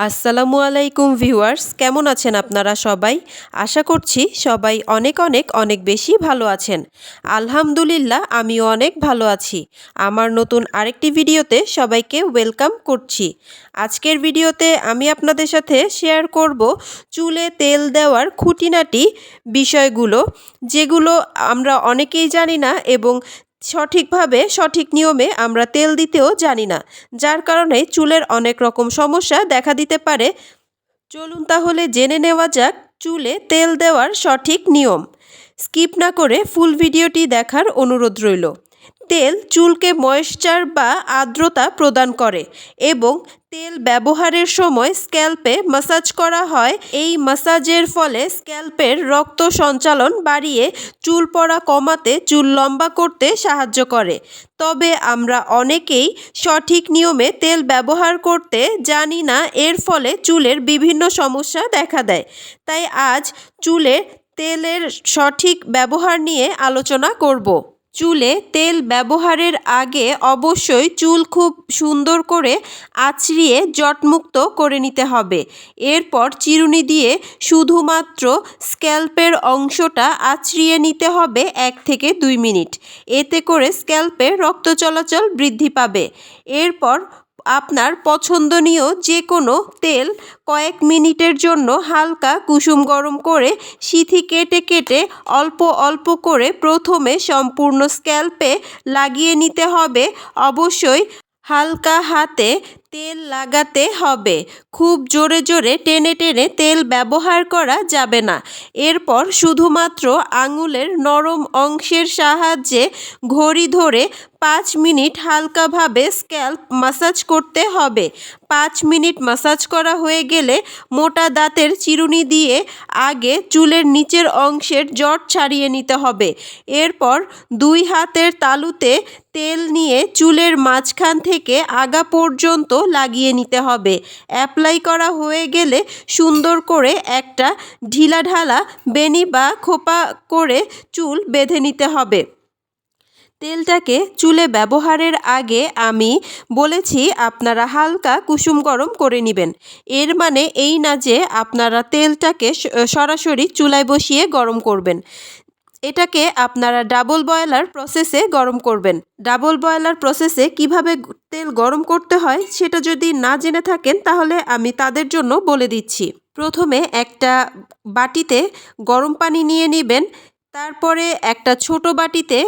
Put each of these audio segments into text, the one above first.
আসসালামু আলাইকুম ভিউয়ার্স, কেমন আছেন আপনারা সবাই? আশা করছি সবাই অনেক অনেক অনেক বেশি ভালো আছেন। আলহামদুলিল্লাহ আমিও অনেক ভালো আছি। আমার নতুন আরেকটি ভিডিওতে সবাইকে ওয়েলকাম করছি। আজকের ভিডিওতে আমি আপনাদের সাথে শেয়ার করব চুলে তেল দেওয়ার খুঁটিনাটি বিষয়গুলো, যেগুলো আমরা অনেকেই জানি না এবং সঠিকভাবে সঠিক নিয়মে আমরা তেল দিতেও জানি না, যার কারণে চুলের অনেক রকম সমস্যা দেখা দিতে পারে। চলুন তাহলে জেনে নেওয়া যাক চুলে তেল দেওয়ার সঠিক নিয়ম। স্কিপ না করে ফুল ভিডিওটি দেখার অনুরোধ রইল। তেল চুলকে ময়েশ্চার বা আর্দ্রতা প্রদান করে এবং তেল ব্যবহারের সময় স্ক্যাল্পে ম্যাসাজ করা হয়। এই ম্যাসাজের ফলে স্ক্যাল্পের রক্ত সঞ্চালন বাড়িয়ে চুল পড়া কমাতে, চুল লম্বা করতে সাহায্য করে। তবে আমরা অনেকেই সঠিক নিয়মে তেল ব্যবহার করতে জানি না, এর ফলে চুলের বিভিন্ন সমস্যা দেখা দেয়। তাই আজ চুলে তেলের সঠিক ব্যবহার নিয়ে আলোচনা করব। চুলে তেল ব্যবহারের আগে অবশ্যই চুল খুব সুন্দর করে আঁচড়িয়ে জটমুক্ত করে নিতে হবে। এরপর চিরুনি দিয়ে শুধুমাত্র স্ক্যাল্পের অংশটা আঁচড়িয়ে নিতে হবে 1 থেকে 2 মিনিট। এতে করে স্ক্যাল্পে রক্ত চলাচল বৃদ্ধি পাবে। এরপর আপনার পছন্দনীয় যে কোনো তেল কয়েক মিনিটের জন্য হালকা কুসুম গরম করে সিথি কেটে কেটে অল্প অল্প করে প্রথমে সম্পূর্ণ স্ক্যাল্পে লাগিয়ে নিতে হবে। অবশ্যই হালকা হাতে তেল লাগাতে হবে, খুব জোরে জোরে টেনে টেনে তেল ব্যবহার করা যাবে না। এরপর শুধুমাত্র আঙুলের নরম অংশের সাহায্যে ঘড়ি ধরে 5 মিনিট হালকাভাবে স্ক্যাল্প ম্যাসাজ করতে হবে। 5 মিনিট ম্যাসাজ করা হয়ে গেলে মোটা দাঁতের চিরুনি দিয়ে আগে চুলের নিচের অংশের জট ছাড়িয়ে নিতে হবে। এরপর 2 হাতের তালুতে তেল নিয়ে চুলের মাঝখান থেকে আগা পর্যন্ত লাগিয়ে নিতে হবে। অ্যাপ্লাই করা হয়ে গেলে সুন্দর করে একটা ঢিলাঢালা বেনি বা খোপা করে চুল বেঁধে নিতে হবে। তেলটাকে চুলে ব্যবহারের আগে আমি বলেছি আপনারা হালকা কুসুম গরম করে নেবেন। এর মানে এই না যে আপনারা তেলটাকে সরাসরি চুলায় বসিয়ে গরম করবেন। এটাকে আপনারা ডাবল বয়লার প্রসেসে গরম করবেন। ডাবল বয়লার প্রসেসে কিভাবে তেল গরম করতে হয় সেটা যদি না জেনে থাকেন তাহলে আমি তাদের জন্য বলে দিচ্ছি। প্রথমে একটা বাটিতে গরম পানি নিয়ে নেবেন, তারপরে একটা ছোট বাটিতে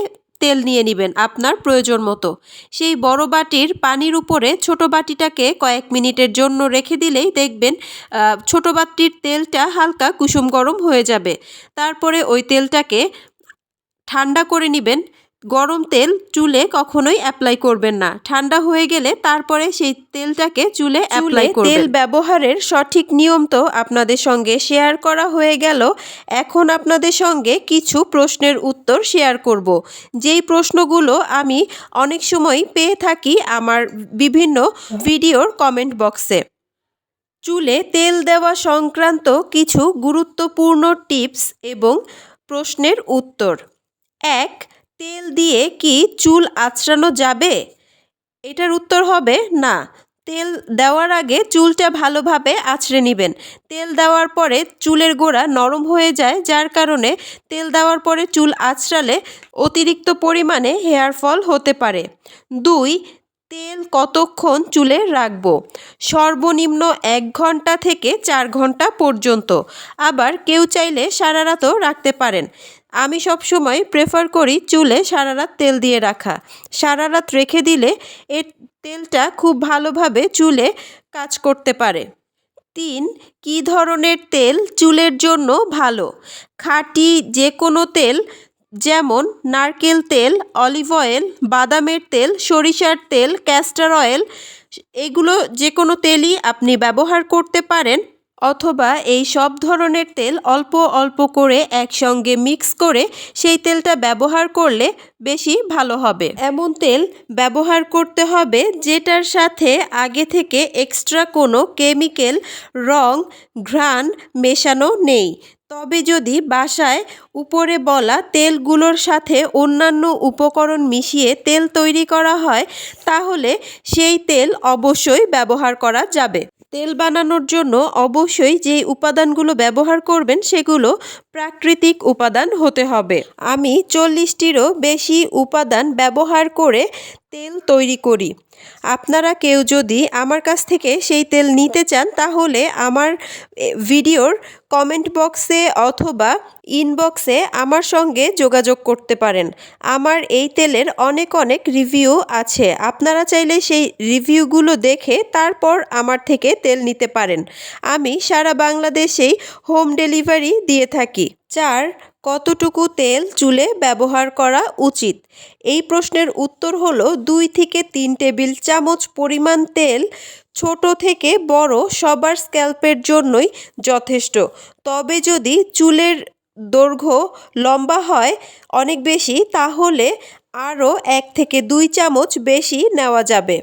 তেল নিয়ে নেবেন আপনার প্রয়োজন মতো। সেই বড় বাটির পানির উপরে ছোট বাটিটাকে কয়েক মিনিটের জন্য রেখে দিলেই দেখবেন ছোট বাটির তেলটা হালকা কুসুম গরম হয়ে যাবে। তারপরে ওই তেলটাকে ঠান্ডা করে নেবেন। গরম তেল চুলে কখনোই অ্যাপ্লাই করবেন না। ঠান্ডা হয়ে গেলে তারপরে সেই তেলটাকে চুলে অ্যাপ্লাই করবেন। তেল ব্যবহারের সঠিক নিয়ম তো আপনাদের সঙ্গে শেয়ার করা হয়ে গেল। এখন আপনাদের সঙ্গে কিছু প্রশ্নের উত্তর শেয়ার করব, যেই প্রশ্নগুলো আমি অনেক সময় পেয়ে থাকি আমার বিভিন্ন ভিডিওর কমেন্ট বক্সে। চুলে তেল দেওয়া সংক্রান্ত কিছু গুরুত্বপূর্ণ টিপস এবং প্রশ্নের উত্তর। 1. তেল দিয়ে কি চুল আঁচড়ানো যাবে? এটার উত্তর হবে না। তেল দেওয়ার আগে চুলটা ভালোভাবে আঁচড়ে নেবেন। তেল দেওয়ার পরে চুলের গোড়া নরম হয়ে যায়, যার কারণে তেল দেওয়ার পরে চুল আঁচড়ালে অতিরিক্ত পরিমাণে হেয়ার ফল হতে পারে। 2. তেল কতক্ষণ চুলে রাখবো? সর্বনিম্ন 1 ঘন্টা থেকে 4 ঘন্টা পর্যন্ত। আবার কেউ চাইলে সারা রাতও রাখতে পারেন। আমি সবসময় প্রেফার করি চুলে সারা রাত তেল দিয়ে রাখা। সারা রাত রেখে দিলে এর তেলটা খুব ভালোভাবে চুলে কাজ করতে পারে। 3. কী ধরনের তেল চুলের জন্য ভালো? খাঁটি যে কোনো তেল, যেমন নারকেল তেল, অলিভ অয়েল, বাদামের তেল, সরিষার তেল, ক্যাস্টর অয়েল, এগুলো যে কোনো তেলই আপনি ব্যবহার করতে পারেন। অথবা এই সব ধরনের তেল অল্প অল্প করে একসঙ্গে মিক্স করে সেই তেলটা ব্যবহার করলে বেশি ভালো হবে। এমন তেল ব্যবহার করতে হবে যেটার সাথে আগে থেকে এক্সট্রা কোনো কেমিক্যাল, রং, ঘ্রাণ মেশানো নেই। তবে যদি বাসায় উপরে বলা তেলগুলোর সাথে অন্যান্য উপকরণ মিশিয়ে তেল তৈরি করা হয় তাহলে সেই তেল অবশ্যই ব্যবহার করা যাবে। তেল বানানোর জন্য অবশ্যই যে উপাদানগুলো ব্যবহার করবেন সেগুলো প্রাকৃতিক উপাদান হতে হবে। আমি 40টিরও বেশি উপাদান ব্যবহার করে তেল তৈরি করি। আপনারা কেউ যদি আমার কাছ থেকে সেই তেল নিতে চান তাহলে আমার ভিডিওর কমেন্ট বক্সে অথবা ইনবক্সে আমার সঙ্গে যোগাযোগ করতে পারেন। আমার এই তেলের অনেক অনেক রিভিউ আছে, আপনারা চাইলে সেই রিভিউগুলো দেখে তারপর আমার থেকে তেল নিতে পারেন। আমি সারা বাংলাদেশেই হোম ডেলিভারি দিয়ে থাকি। 4. কতটুকু তেল চুলে ব্যবহার করা উচিত? এই প্রশ্নের উত্তর হলো 2 থেকে 3 টেবিল চামচ পরিমাণ তেল ছোট থেকে বড় সবার স্ক্যাল্পের জন্যই যথেষ্ট। তবে যদি চুলের দৈর্ঘ্য লম্বা হয় অনেক বেশি তাহলে আরও 1 থেকে 2 চামচ বেশি নেওয়া যাবে।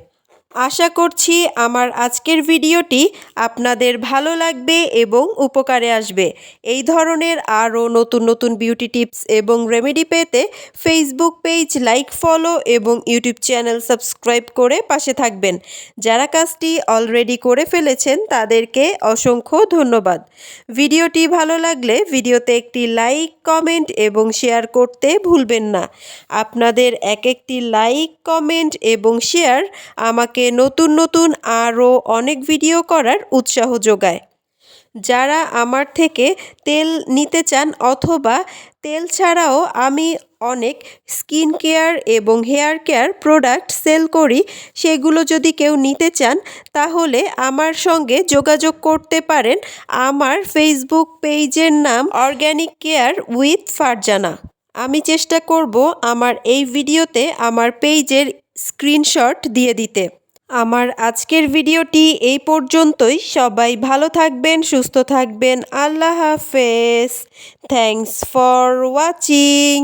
আশা করছি আমার আজকের ভিডিওটি আপনাদের ভালো লাগবে এবং উপকারে আসবে। এই ধরনের আরও নতুন নতুন বিউটি টিপস এবং রেমেডি পেতে ফেসবুক পেজ লাইক, ফলো এবং ইউটিউব চ্যানেল সাবস্ক্রাইব করে পাশে থাকবেন। যারা কাজটি অলরেডি করে ফেলেছেন তাদেরকে অসংখ্য ধন্যবাদ। ভিডিওটি ভালো লাগলে ভিডিওতে একটি লাইক, কমেন্ট এবং শেয়ার করতে ভুলবেন না। আপনাদের একটি লাইক, কমেন্ট এবং শেয়ার আমাকে নতুন নতুন আরও অনেক ভিডিও করার উৎসাহ যোগায়। যারা আমার থেকে তেল নিতে চান অথবা তেল ছাড়াও আমি অনেক স্কিন কেয়ার এবং হেয়ার কেয়ার প্রোডাক্ট সেল করি, সেগুলো যদি কেউ নিতে চান তাহলে আমার সঙ্গে যোগাযোগ করতে পারেন। আমার ফেসবুক পেজের নাম অর্গ্যানিক কেয়ার উইথ ফারজানা। আমি চেষ্টা করব আমার এই ভিডিওতে আমার পেজের স্ক্রিনশট দিয়ে দিতে। আমার আজকের ভিডিওটি এই পর্যন্তই। সবাই ভালো থাকবেন, সুস্থ থাকবেন। আল্লাহ হাফেজ। Thanks for watching.